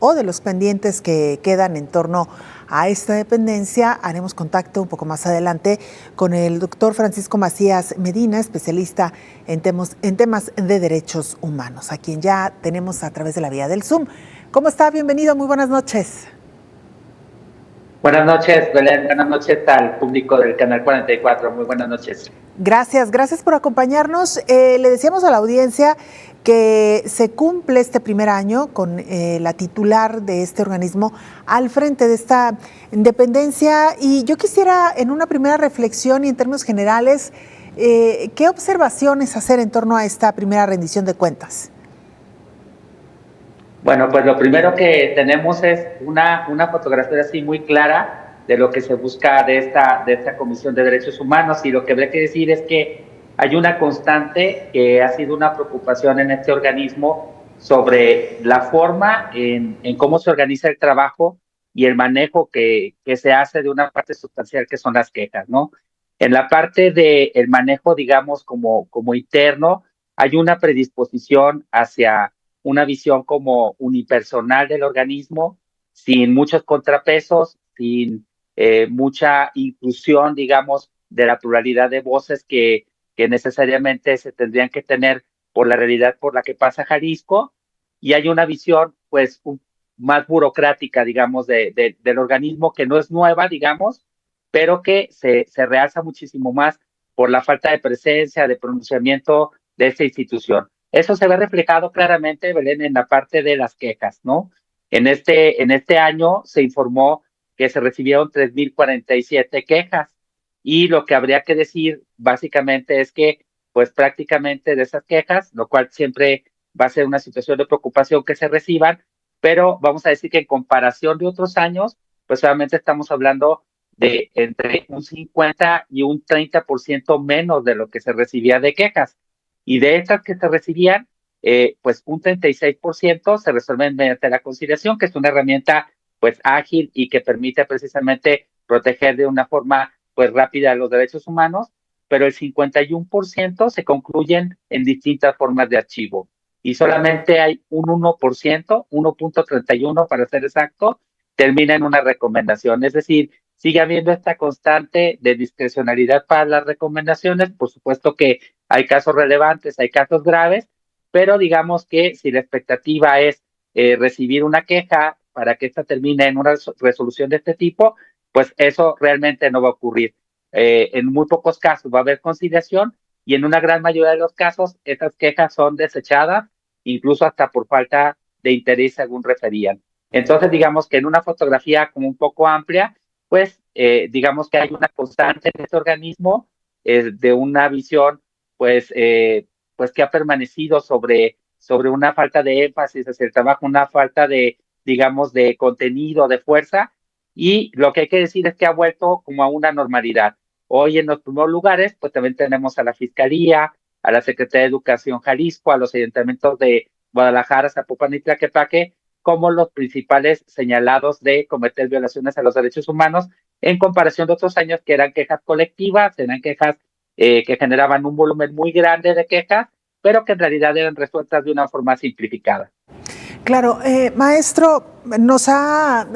o de los pendientes que quedan en torno a esta dependencia. Haremos contacto un poco más adelante con el doctor Francisco Macías Medina, especialista en temas de derechos humanos, a quien ya tenemos a través de la vía del Zoom. ¿Cómo está? Bienvenido, muy buenas noches. Buenas noches, Belén. Buenas noches al público del Canal 44. Muy buenas noches. Gracias por acompañarnos. Le decíamos a la audiencia que se cumple este primer año con la titular de este organismo al frente de esta dependencia, y yo quisiera en una primera reflexión y en términos generales, ¿qué observaciones hacer en torno a esta primera rendición de cuentas? Bueno, pues lo primero que tenemos es una fotografía así muy clara de lo que se busca de esta Comisión de Derechos Humanos, y lo que habría que decir es que hay una constante que ha sido una preocupación en este organismo sobre la forma en cómo se organiza el trabajo y el manejo que se hace de una parte sustancial que son las quejas, ¿no? En la parte del manejo, digamos, como interno, hay una predisposición hacia una visión como unipersonal del organismo, sin muchos contrapesos, sin mucha inclusión, digamos, de la pluralidad de voces que necesariamente se tendrían que tener por la realidad por la que pasa Jalisco, y hay una visión, pues, más burocrática, digamos, del organismo, que no es nueva, digamos, pero que se realza muchísimo más por la falta de presencia, de pronunciamiento de esta institución. Eso se ve reflejado claramente, Belén, en la parte de las quejas, ¿no? En este año se informó que se recibieron 3,047 quejas, y lo que habría que decir básicamente es que, pues prácticamente de esas quejas, lo cual siempre va a ser una situación de preocupación que se reciban, pero vamos a decir que en comparación de otros años, pues solamente estamos hablando de entre un 50 y un 30% menos de lo que se recibía de quejas. Y de estas que se recibían, pues un 36% se resuelven mediante la conciliación, que es una herramienta pues ágil y que permite precisamente proteger de una forma pues rápida los derechos humanos, pero el 51% se concluyen en distintas formas de archivo. Y solamente hay un 1%, 1,31 para ser exacto, termina en una recomendación. Es decir, sigue habiendo esta constante de discrecionalidad para las recomendaciones. Por supuesto que hay casos relevantes, hay casos graves, pero digamos que si la expectativa es recibir una queja para que esta termine en una resolución de este tipo, pues eso realmente no va a ocurrir. En muy pocos casos va a haber conciliación, y en una gran mayoría de los casos estas quejas son desechadas, incluso hasta por falta de interés según referían. Entonces, digamos que en una fotografía como un poco amplia, pues digamos que hay una constante en este organismo de una visión, pues, pues que ha permanecido sobre una falta de énfasis hacia el trabajo, una falta de, digamos, de contenido, de fuerza, y lo que hay que decir es que ha vuelto como a una normalidad. Hoy en los primeros lugares, pues también tenemos a la Fiscalía, a la Secretaría de Educación Jalisco, a los ayuntamientos de Guadalajara, Zapopan y Tlaquepaque, como los principales señalados de cometer violaciones a los derechos humanos, en comparación de otros años que eran quejas colectivas, eran quejas que generaban un volumen muy grande de quejas, pero que en realidad eran resueltas de una forma simplificada. Claro, maestro, nos ha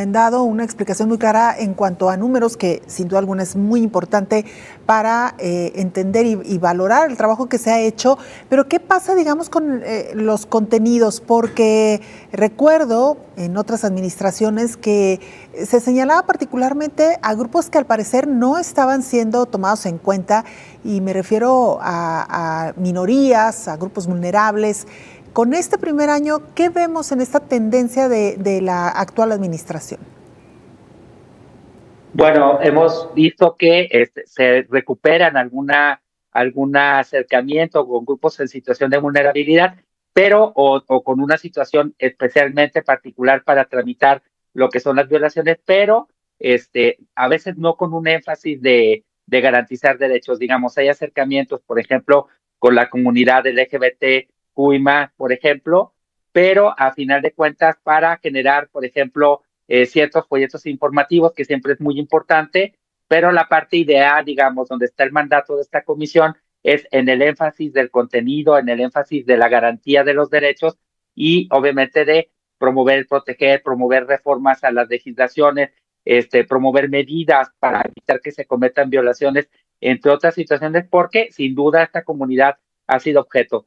dado una explicación muy clara en cuanto a números, que sin duda alguna es muy importante para entender y valorar el trabajo que se ha hecho, pero ¿qué pasa, digamos, con los contenidos? Porque recuerdo en otras administraciones que se señalaba particularmente a grupos que al parecer no estaban siendo tomados en cuenta, y me refiero a minorías, a grupos vulnerables. Con este primer año, ¿qué vemos en esta tendencia de la actual administración? Bueno, hemos visto que se recuperan algún acercamiento con grupos en situación de vulnerabilidad, pero o con una situación especialmente particular para tramitar lo que son las violaciones, pero a veces no con un énfasis de garantizar derechos. Digamos, hay acercamientos, por ejemplo, con la comunidad LGBTQI+, por ejemplo, pero a final de cuentas para generar, por ejemplo, ciertos folletos informativos, que siempre es muy importante, pero la parte ideal, digamos, donde está el mandato de esta comisión, es en el énfasis del contenido, en el énfasis de la garantía de los derechos, y obviamente de promover, proteger, promover reformas a las legislaciones, promover medidas para evitar que se cometan violaciones, entre otras situaciones, porque sin duda esta comunidad ha sido objeto.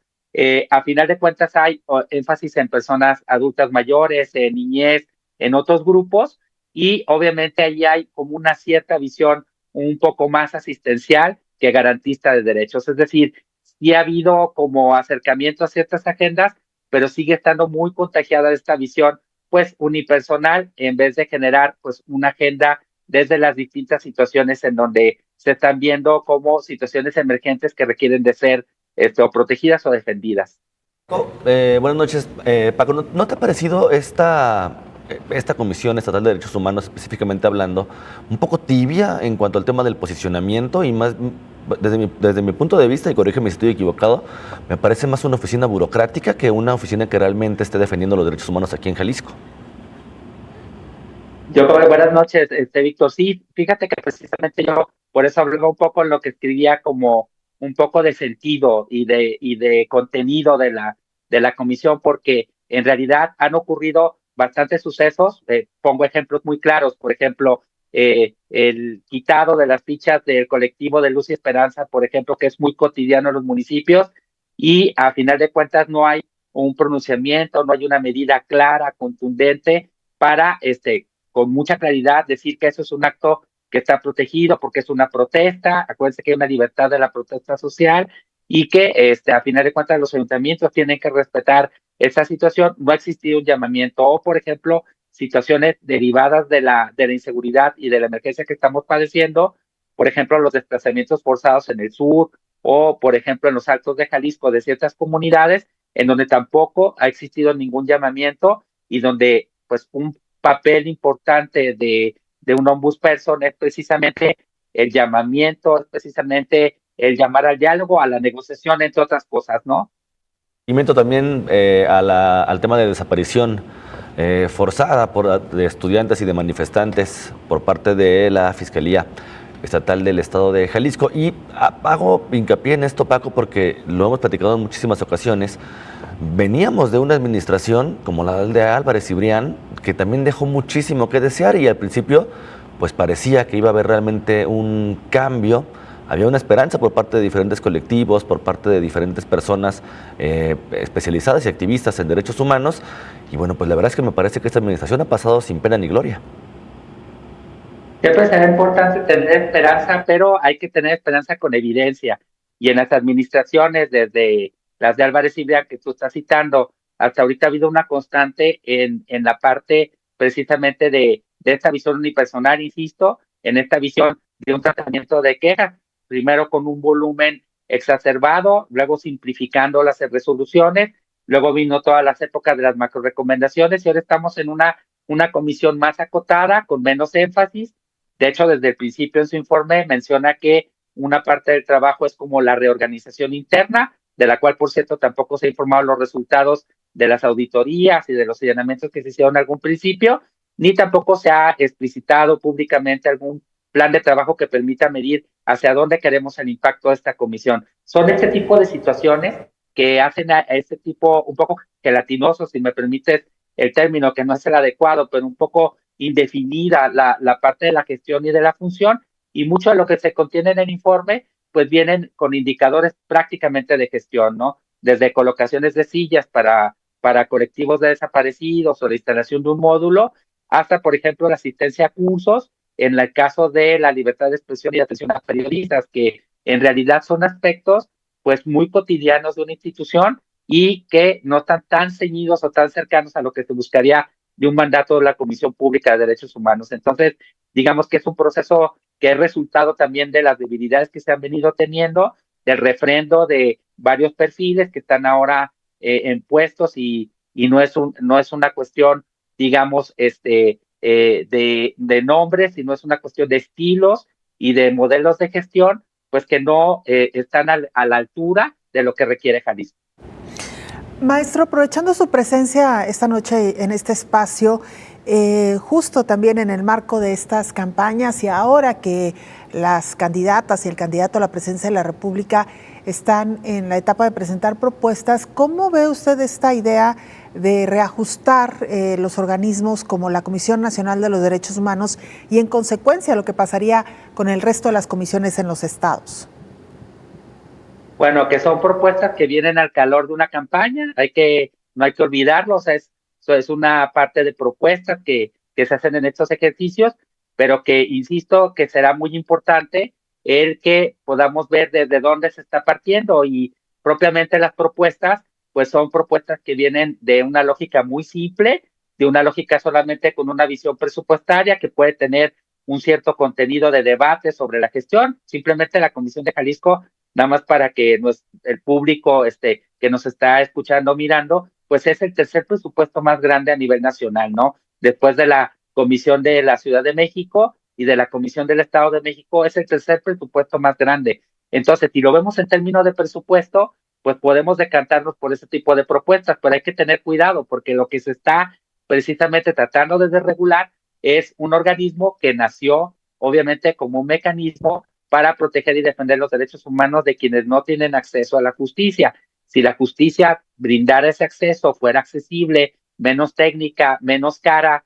A final de cuentas hay énfasis en personas adultas mayores, en niñez, en otros grupos, y obviamente ahí hay como una cierta visión un poco más asistencial que garantista de derechos. Es decir, sí ha habido como acercamiento a ciertas agendas, pero sigue estando muy contagiada esta visión pues unipersonal, en vez de generar pues una agenda desde las distintas situaciones en donde se están viendo como situaciones emergentes que requieren de ser o protegidas o defendidas. Buenas noches, Paco. ¿No te ha parecido esta Comisión Estatal de Derechos Humanos, específicamente hablando, un poco tibia en cuanto al tema del posicionamiento y más, desde mi punto de vista, y corrígeme si estoy equivocado, me parece más una oficina burocrática que una oficina que realmente esté defendiendo los derechos humanos aquí en Jalisco? Buenas noches, Víctor. Sí, fíjate que precisamente yo por eso hablaba un poco en lo que escribía como un poco de sentido y de contenido de la comisión, porque en realidad han ocurrido bastantes sucesos. Pongo ejemplos muy claros, por ejemplo, el quitado de las fichas del colectivo de Luz y Esperanza, por ejemplo, que es muy cotidiano en los municipios, y a final de cuentas no hay un pronunciamiento, no hay una medida clara, contundente para con mucha claridad decir que eso es un acto que está protegido porque es una protesta. Acuérdense que hay una libertad de la protesta social y que a final de cuentas los ayuntamientos tienen que respetar esa situación. No ha existido un llamamiento o, por ejemplo, situaciones derivadas de la inseguridad y de la emergencia que estamos padeciendo, por ejemplo, los desplazamientos forzados en el sur o, por ejemplo, en los altos de Jalisco de ciertas comunidades, en donde tampoco ha existido ningún llamamiento y donde pues un papel importante de un ombudsperson es precisamente el llamamiento, es precisamente el llamar al diálogo, a la negociación, entre otras cosas, ¿no? Seguimiento también al tema de desaparición forzada de estudiantes y de manifestantes por parte de la Fiscalía Estatal del Estado de Jalisco. Y hago hincapié en esto, Paco, porque lo hemos platicado en muchísimas ocasiones. Veníamos de una administración como la de Álvarez y Brián, que también dejó muchísimo que desear, y al principio pues parecía que iba a haber realmente un cambio. Había una esperanza por parte de diferentes colectivos, por parte de diferentes personas especializadas y activistas en derechos humanos, y bueno, pues la verdad es que me parece que esta administración ha pasado sin pena ni gloria. Siempre será importante tener esperanza, pero hay que tener esperanza con evidencia. Y en las administraciones, desde las de Álvarez y Brián que tú estás citando, hasta ahorita ha habido una constante en la parte precisamente de esta visión unipersonal, insisto, en esta visión de un tratamiento de quejas, primero con un volumen exacerbado, luego simplificando las resoluciones, luego vino todas las épocas de las macro recomendaciones y ahora estamos en una comisión más acotada, con menos énfasis. De hecho, desde el principio en su informe menciona que una parte del trabajo es como la reorganización interna, de la cual, por cierto, tampoco se ha informado los resultados de las auditorías y de los señalamientos que se hicieron en algún principio, ni tampoco se ha explicitado públicamente algún plan de trabajo que permita medir hacia dónde queremos el impacto de esta comisión. Son este tipo de situaciones que hacen a este tipo un poco gelatinoso, si me permites el término, que no es el adecuado, pero un poco indefinida la parte de la gestión y de la función, y mucho de lo que se contiene en el informe pues vienen con indicadores prácticamente de gestión, ¿no? Desde colocaciones de sillas para colectivos de desaparecidos o la instalación de un módulo, hasta, por ejemplo, la asistencia a cursos, en el caso de la libertad de expresión y atención a periodistas, que en realidad son aspectos pues muy cotidianos de una institución y que no están tan ceñidos o tan cercanos a lo que se buscaría de un mandato de la Comisión Pública de Derechos Humanos. Entonces, digamos que es un proceso que es resultado también de las debilidades que se han venido teniendo, del refrendo de varios perfiles que están ahora en puestos y no es una cuestión, digamos, de nombres, sino es una cuestión de estilos y de modelos de gestión, pues que no están a la altura de lo que requiere Jalisco. Maestro, aprovechando su presencia esta noche en este espacio, justo también en el marco de estas campañas y ahora que las candidatas y el candidato a la presidencia de la República están en la etapa de presentar propuestas. ¿Cómo ve usted esta idea de reajustar los organismos como la Comisión Nacional de los Derechos Humanos y en consecuencia lo que pasaría con el resto de las comisiones en los estados? Bueno, que son propuestas que vienen al calor de una campaña, no hay que olvidarlo, o sea, eso es una parte de propuestas que se hacen en estos ejercicios, pero que, insisto, que será muy importante el que podamos ver desde dónde se está partiendo y propiamente las propuestas, pues son propuestas que vienen de una lógica muy simple, de una lógica solamente con una visión presupuestaria que puede tener un cierto contenido de debate sobre la gestión. Simplemente la Comisión de Jalisco, nada más para que el público que nos está escuchando, mirando, pues es el tercer presupuesto más grande a nivel nacional, ¿no? Después de la Comisión de la Ciudad de México y de la Comisión del Estado de México, es el tercer presupuesto más grande. Entonces, si lo vemos en términos de presupuesto, pues podemos decantarnos por ese tipo de propuestas, pero hay que tener cuidado porque lo que se está precisamente tratando de desregular es un organismo que nació, obviamente, como un mecanismo para proteger y defender los derechos humanos de quienes no tienen acceso a la justicia. Si la justicia brindara ese acceso, fuera accesible, menos técnica, menos cara,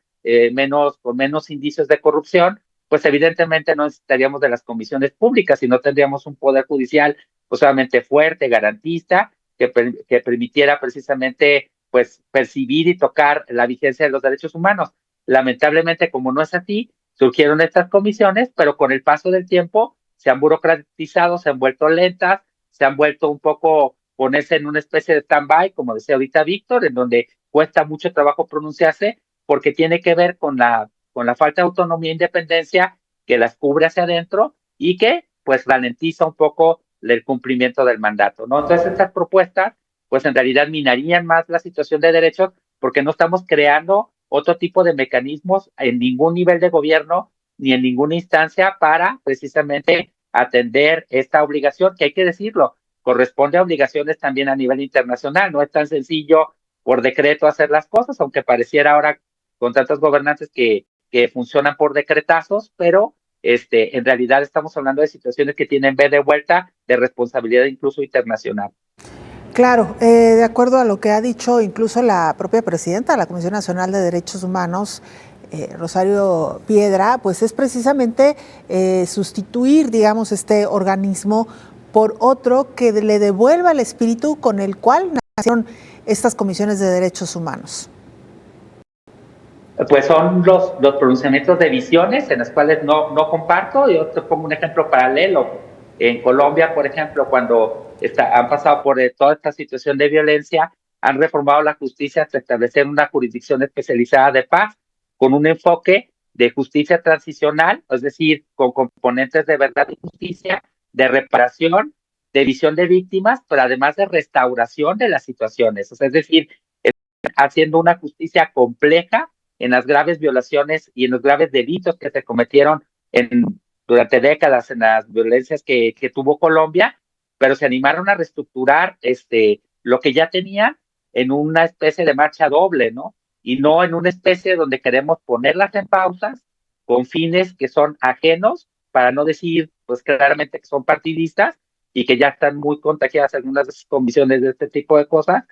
con menos indicios de corrupción, pues evidentemente no necesitaríamos de las comisiones públicas y no tendríamos un poder judicial pues solamente fuerte, garantista, que permitiera precisamente pues percibir y tocar la vigencia de los derechos humanos. Lamentablemente, como no es así, surgieron estas comisiones, pero con el paso del tiempo se han burocratizado, se han vuelto lentas, se han vuelto un poco ponerse en una especie de stand-by, como decía ahorita Víctor, en donde cuesta mucho trabajo pronunciarse, porque tiene que ver con la falta de autonomía e independencia que las cubre hacia adentro y que pues ralentiza un poco el cumplimiento del mandato, ¿no? Entonces estas propuestas pues en realidad minarían más la situación de derechos porque no estamos creando otro tipo de mecanismos en ningún nivel de gobierno ni en ninguna instancia para precisamente atender esta obligación, que hay que decirlo, corresponde a obligaciones también a nivel internacional. No es tan sencillo por decreto hacer las cosas, aunque pareciera ahora con tantos gobernantes que funcionan por decretazos, pero en realidad estamos hablando de situaciones que tienen B de vuelta de responsabilidad incluso internacional. Claro, de acuerdo a lo que ha dicho incluso la propia presidenta de la Comisión Nacional de Derechos Humanos, Rosario Piedra, pues es precisamente sustituir, digamos, este organismo por otro que le devuelva el espíritu con el cual nacieron estas comisiones de derechos humanos. Pues son los pronunciamientos de visiones en las cuales no comparto. Yo te pongo un ejemplo paralelo. En Colombia, por ejemplo, cuando han pasado por toda esta situación de violencia, han reformado la justicia hasta establecer una jurisdicción especializada de paz con un enfoque de justicia transicional, es decir, con componentes de verdad y justicia, de reparación, de visión de víctimas, pero además de restauración de las situaciones. O sea, es decir, haciendo una justicia compleja en las graves violaciones y en los graves delitos que se cometieron durante décadas en las violencias que tuvo Colombia, pero se animaron a reestructurar lo que ya tenía en una especie de marcha doble, ¿no? Y no en una especie donde queremos ponerlas en pausas con fines que son ajenos, para no decir pues claramente que son partidistas y que ya están muy contagiadas algunas de sus comisiones de este tipo de cosas,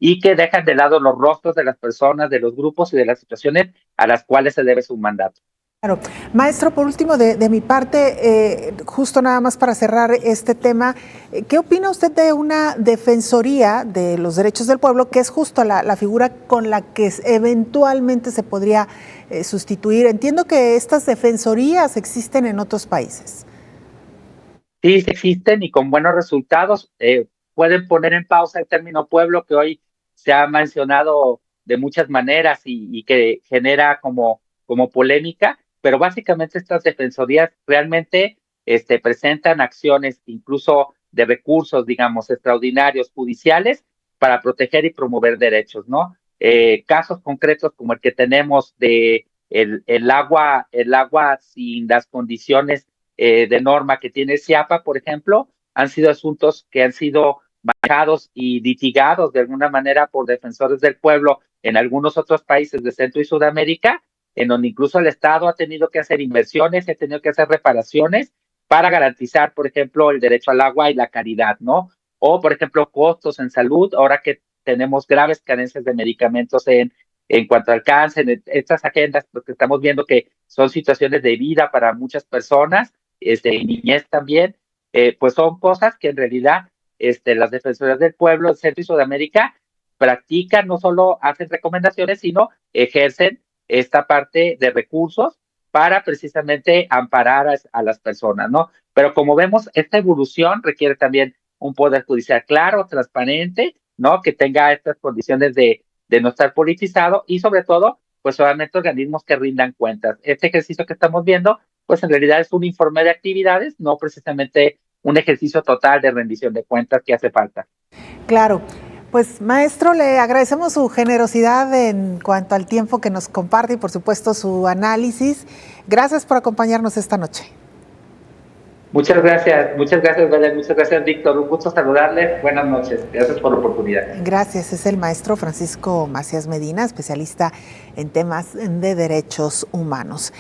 y que dejan de lado los rostros de las personas, de los grupos y de las situaciones a las cuales se debe su mandato. Claro. Maestro, por último, de mi parte, justo nada más para cerrar este tema, ¿qué opina usted de una defensoría de los derechos del pueblo, que es justo la figura con la que eventualmente se podría sustituir? Entiendo que estas defensorías existen en otros países. Sí, existen y con buenos resultados. Pueden poner en pausa el término pueblo, que hoy se ha mencionado de muchas maneras y que genera como polémica, pero básicamente estas defensorías realmente presentan acciones incluso de recursos, digamos, extraordinarios judiciales para proteger y promover derechos, ¿no? Casos concretos como el que tenemos de el agua sin las condiciones de norma que tiene CIAPA, por ejemplo, han sido asuntos que han sido manejados y litigados de alguna manera por defensores del pueblo en algunos otros países de Centro y Sudamérica, en donde incluso el Estado ha tenido que hacer inversiones, ha tenido que hacer reparaciones para garantizar, por ejemplo, el derecho al agua y la caridad, ¿no? O, por ejemplo, costos en salud, ahora que tenemos graves carencias de medicamentos en cuanto al cáncer, en estas agendas, porque estamos viendo que son situaciones de vida para muchas personas, y niñez también, pues son cosas que en realidad las defensoras del pueblo en Centro y Sudamérica practican, no solo hacen recomendaciones, sino ejercen esta parte de recursos para precisamente amparar a las personas, ¿no? Pero como vemos, esta evolución requiere también un poder judicial claro, transparente, ¿no? Que tenga estas condiciones de no estar politizado y sobre todo, pues solamente organismos que rindan cuentas. Este ejercicio que estamos viendo, pues en realidad es un informe de actividades, no precisamente un ejercicio total de rendición de cuentas que hace falta. Claro. Pues maestro, le agradecemos su generosidad en cuanto al tiempo que nos comparte y por supuesto su análisis. Gracias por acompañarnos esta noche. Muchas gracias, Belén, muchas gracias, Víctor. Un gusto saludarles. Buenas noches. Gracias por la oportunidad. Gracias. Es el maestro Francisco Macías Medina, especialista en temas de derechos humanos.